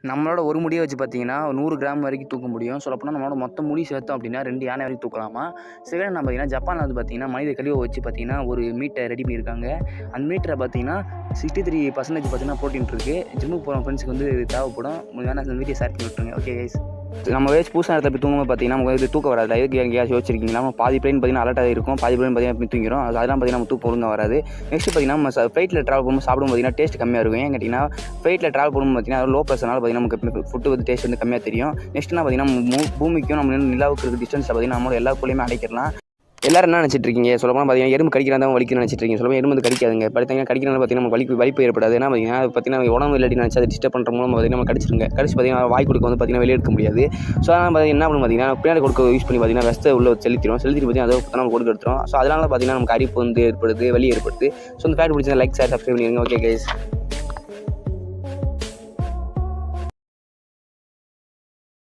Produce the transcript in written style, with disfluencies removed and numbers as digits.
நம்மளோட ஒரு முடியை வச்சு பார்த்தீங்கன்னா 100 கிராம் வரைக்கும் தூக்க முடியும். சொல்லப்போனால் நம்மளோட மொத்த முடி சேர்த்தோம் அப்படின்னா 2 யானை வரைக்கும் தூக்கலாமா. செகண்ட் நம்ம பார்த்தீங்கன்னா ஜப்பானில் வந்து பார்த்தீங்கன்னா மனித கழிவை வச்சு பார்த்தீங்கன்னா ஒரு மீட்டை ரெடி பண்ணியிருக்காங்க. அந்த மீட்டரை பார்த்தீங்கன்னா 63% பார்த்தீங்கன்னா ப்ரோட்டீன் இருக்குது. ஜிம்முக்கு போகிற ஃப்ரெண்ட்ஸுக்கு வந்து இது தேவைப்படும். வேணா அந்த வீடியோ ஷேர் பண்ணி விட்டுருங்க. ஓகே கைஸ், நம்ம வயசு புதுசாக நேரத்தில் போய் தூங்கும்போது பார்த்தீங்கன்னா நமக்கு இது தூக்கம் வராது. எதுக்கு எங்கேயாச்சும் யோசிச்சிருக்கீங்களா? நம்ம பாதி பிரெயின் பார்த்தீங்கன்னா அலர்ட்டாக இருக்கும், பாதி பிரெயின் பார்த்தீங்கன்னா தூங்கிடும். அதெல்லாம் பார்த்தீங்கன்னா நம்ம தூக்கம் ஒழுங்காக வராது. நெக்ஸ்ட் பார்த்தீங்கன்னா நம்ம ஃப்ளைட்டில் ட்ராவல் பண்ணும்போது சாப்பிடும் பார்த்தீங்கன்னா டேஸ்ட் கம்மியாக இருக்கும். ஏன் கேட்டிங்கன்னா ஃப்ளைட்டில் ட்ராவல் பண்ணும்போது பார்த்தீங்கன்னா லோ ப்ரெஷர்னால பார்த்தீங்கன்னா நமக்கு ஃபுட்டு வந்து டேஸ்ட் வந்து கம்மியாக தெரியும். நெக்ஸ்ட்னா பார்த்தீங்கன்னா பூமிக்கும் நம்ம நிலாவுக்கு இருக்க டிஸ்டன்ஸில் பார்த்தீங்கன்னா நம்மளோட எல்லா பொருளையுமே அடைக்கலாம். எல்லாரும் என்ன நினச்சிட்டு இருக்கீங்க? சொல்லப்போனால் பார்த்தீங்கன்னா எறும்பு கடிக்கிறதா வலிக்குன்னு நினச்சிட்டு இருக்கீங்க. சொல்லப்போனால் எறும்பு வந்து கடிக்காதுங்க. பார்த்தீங்கன்னா கடிக்கிறனால பார்த்தீங்கன்னா நமக்கு வலிப்பு ஏற்படாது. ஏன்னா பார்த்தீங்கன்னா உடம்பு இல்லாட்டி நினச்சி அதை டிஸ்டர்ப் பண்ணுற மூலம் பார்த்தீங்கன்னா நம்ம கடிச்சு பார்த்தீங்கன்னா வாய் கொடுக்க வந்து பார்த்தீங்கன்னா வெளியே எடுக்க முடியாது. ஸோ அதனால் பார்த்தீங்கன்னா என்ன பண்ணும் பார்த்தீங்கன்னா பின்னாடி கொடுக்க யூஸ் பண்ணி பார்த்தீங்கன்னா வெஸ்ட்டை உள்ள செலுத்திடும் பார்த்தீங்கன்னா அதை நம்ம கொடுக்க எடுத்துரும். ஸோ அதனால பார்த்தீங்கன்னா நமக்கு அரிப்பு வந்து ஏற்படுது, வலி ஏற்படுது. ஸோ இந்த ஃபேக்ட் பிடிச்சா லைக், ஷேர், சப்ஸ்கிரைப் பண்ணிடுங்க. Okay guys.